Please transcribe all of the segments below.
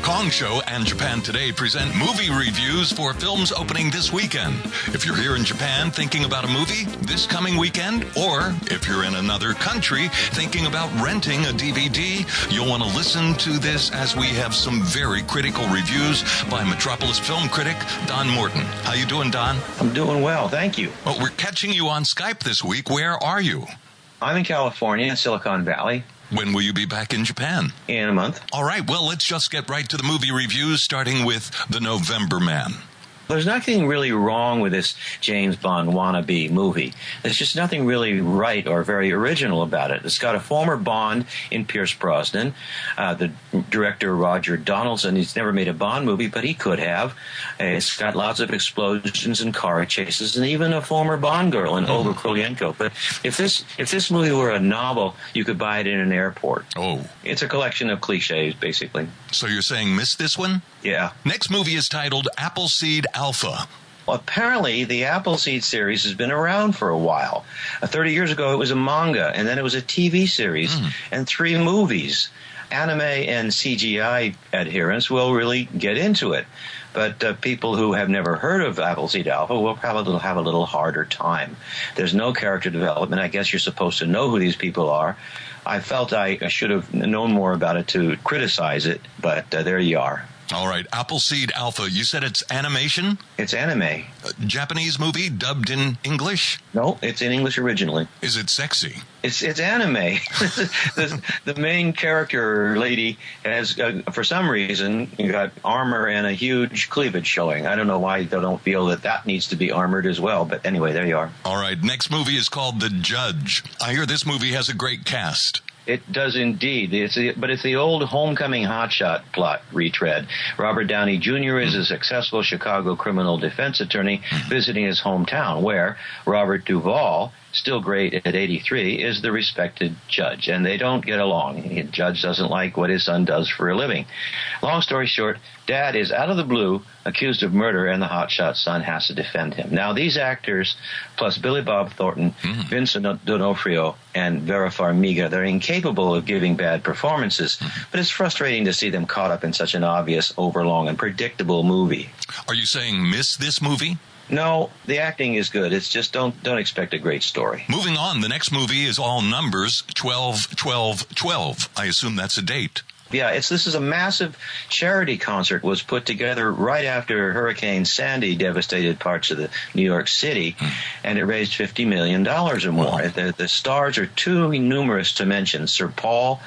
Kong Show and Japan Today present movie reviews for films opening this weekend. If you're here in Japan thinking about a movie this coming weekend, or if you're in another country thinking about renting a DVD, you'll want to listen to this as we have some very critical reviews by Metropolis film critic Don Morton. How you doing, Don? I'm doing well, thank you. Well, we're catching you on Skype this week. Where are you? I'm in California, in Silicon Valley. When will you be back in Japan? In a month. All right, well, let's just get right to the movie reviews, starting with The November Man. There's nothing really wrong with this James Bond wannabe movie. There's just nothing really right or very original about it. It's got a former Bond in Pierce Brosnan, the director Roger Donaldson. He's never made a Bond movie, but he could have. It's got lots of explosions and car chases, and even a former Bond girl in Olga Kurylenko. But if this movie were a novel, you could buy it in an airport. Oh. It's a collection of cliches, basically. So you're saying miss this one? Yeah. Next movie is titled Appleseed Alpha. Well, apparently, the Appleseed series has been around for a while. 30 years ago, it was a manga, and then it was a TV series, and 3 movies. Anime and CGI adherents will really get into it. But people who have never heard of Appleseed Alpha will probably have a little harder time. There's no character development. I guess you're supposed to know who these people are. I felt I should have known more about it to criticize it, but there you are. All right, Appleseed Alpha. You said it's animation? It's anime. Japanese movie dubbed in English? No, it's in English originally. Is it sexy? It's anime. The main character lady has, for some reason, got armor and a huge cleavage showing. I don't know why they don't feel that needs to be armored as well, but anyway, there you are. All right, next movie is called The Judge. I hear this movie has a great cast. It does indeed. But it's the old homecoming hotshot plot retread. Robert Downey Jr. is a successful Chicago criminal defense attorney visiting his hometown, where Robert Duvall, still great at 83, is the respected judge, and they don't get along. The judge doesn't like what his son does for a living. Long story short, Dad is out of the blue accused of murder, and the hotshot son has to defend him. Now, these actors, plus Billy Bob Thornton, Vincent D'Onofrio, and Vera Farmiga, they're incapable of giving bad performances, but it's frustrating to see them caught up in such an obvious, overlong, and predictable movie. Are you saying miss this movie? No, the acting is good. It's just don't expect a great story. Moving on, the next movie is all numbers, 12, 12, 12. I assume that's a date. Yeah, this is a massive charity concert was put together right after Hurricane Sandy devastated parts of the New York City, and it raised $50 million or more. Wow. The stars are too numerous to mention. Sir Paul,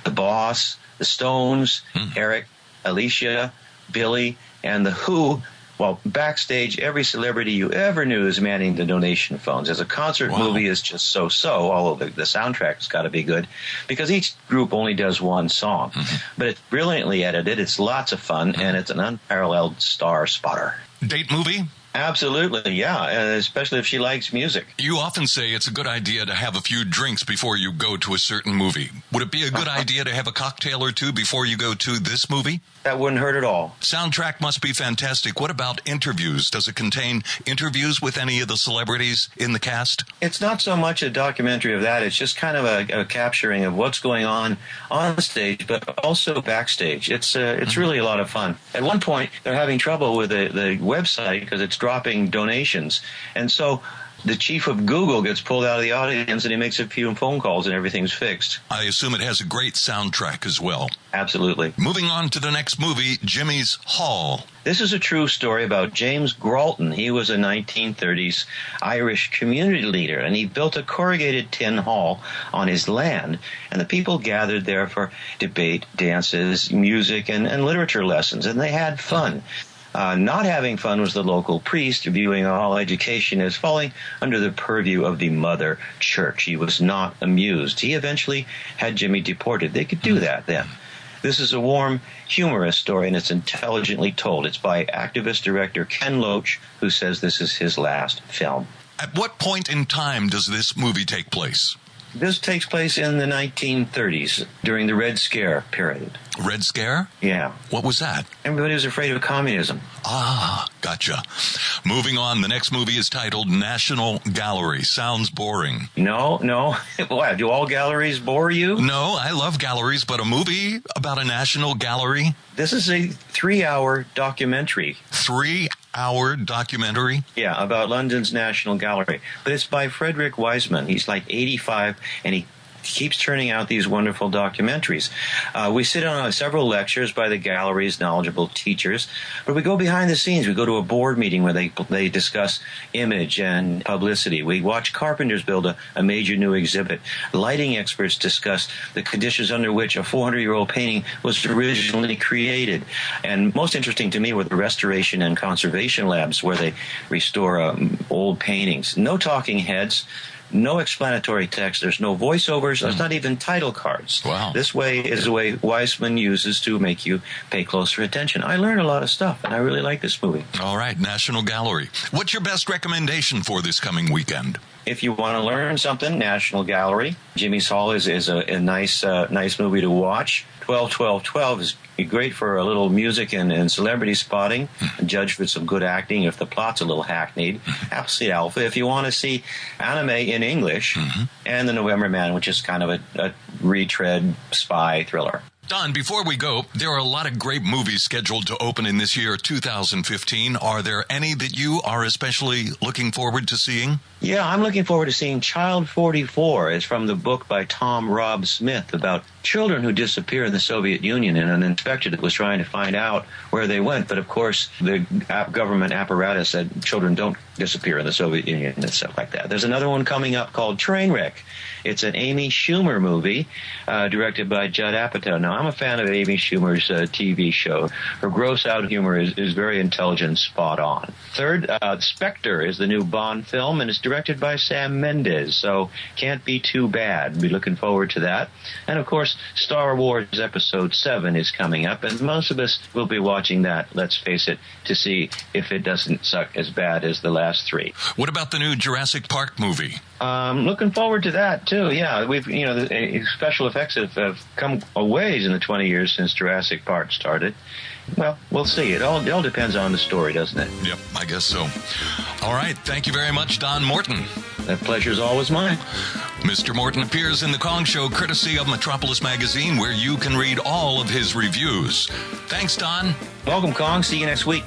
the Boss, the Stones, Eric, Alicia, Billy, and the Who. Well, backstage, every celebrity you ever knew is manning the donation phones. As a concert movie is just so-so, although the soundtrack's got to be good, because each group only does one song. But it's brilliantly edited, it's lots of fun, and it's an unparalleled star spotter. Date movie? Absolutely, yeah, especially if she likes music. You often say it's a good idea to have a few drinks before you go to a certain movie. Would it be a good idea to have a cocktail or two before you go to this movie? That wouldn't hurt at all. Soundtrack must be fantastic. What about interviews? Does it contain interviews with any of the celebrities in the cast? It's not so much a documentary of that. It's just kind of a capturing of what's going on stage, but also backstage. It's really a lot of fun. At one point, they're having trouble with the website because it's dropping donations. And so the chief of Google gets pulled out of the audience, and he makes a few phone calls, and everything's fixed. I assume it has a great soundtrack as well. Absolutely. Moving on to the next movie, Jimmy's Hall. This is a true story about James Gralton. He was a 1930s Irish community leader, and he built a corrugated tin hall on his land, and the people gathered there for debate, dances, music, and literature lessons, and they had fun. Not having fun was the local priest, viewing all education as falling under the purview of the mother church. He was not amused. He eventually had Jimmy deported. They could do that then. This is a warm, humorous story, and it's intelligently told. It's by activist director Ken Loach, who says this is his last film. At what point in time does this movie take place? This takes place in the 1930s during the Red Scare period. Red Scare? Yeah. What was that? Everybody was afraid of communism. Ah, gotcha. Moving on, the next movie is titled National Gallery. Sounds boring. No. Why, do all galleries bore you? No, I love galleries, but a movie about a national gallery? This is a 3-hour documentary. 3-hour documentary? Yeah, about London's National Gallery. But it's by Frederick Wiseman. He's like 85, and he keeps turning out these wonderful documentaries. We sit on several lectures by the gallery's knowledgeable teachers, but we go behind the scenes. We go to a board meeting where they discuss image and publicity. We watch carpenters build a major new exhibit. Lighting experts discuss the conditions under which a 400-year-old painting was originally created. And most interesting to me were the restoration and conservation labs where they restore old paintings. No talking heads. No explanatory text. There's no voiceovers. There's not even title cards. Wow. This way is a way Weissman uses to make you pay closer attention. I learned a lot of stuff, and I really like this movie. All right, National Gallery. What's your best recommendation for this coming weekend? If you want to learn something, National Gallery. Jimmy's Hall is a nice movie to watch. 12-12-12 is great for a little music and celebrity spotting, judge for some good acting if the plot's a little hackneyed. Appleseed Alpha if you want to see anime in English, and The November Man, which is kind of a retread spy thriller. Don, before we go, there are a lot of great movies scheduled to open in this year, 2015. Are there any that you are especially looking forward to seeing? Yeah, I'm looking forward to seeing Child 44. It's from the book by Tom Robb Smith about children who disappear in the Soviet Union and an inspector that was trying to find out where they went. But, of course, the government apparatus said children don't disappear in the Soviet Union and stuff like that. There's another one coming up called Trainwreck. It's an Amy Schumer movie directed by Judd Apatow. Now, I'm a fan of Amy Schumer's TV show. Her gross-out humor is very intelligent and spot on. Third, Spectre is the new Bond film, and it's directed by Sam Mendes, so can't be too bad. Be looking forward to that. And, of course, Star Wars Episode 7 is coming up, and most of us will be watching that, let's face it, to see if it doesn't suck as bad as the last 3. What about the new Jurassic Park movie? Looking forward to that too. Yeah, the special effects have come a ways in the 20 years since Jurassic Park started. Well, we'll see. It all depends on the story, doesn't it? Yep, I guess so. All right, thank you very much, Don Morton. That pleasure's always mine. Mr. Morton appears in The Kong Show, courtesy of Metropolis Magazine, where you can read all of his reviews. Thanks, Don. Welcome, Kong. See you next week.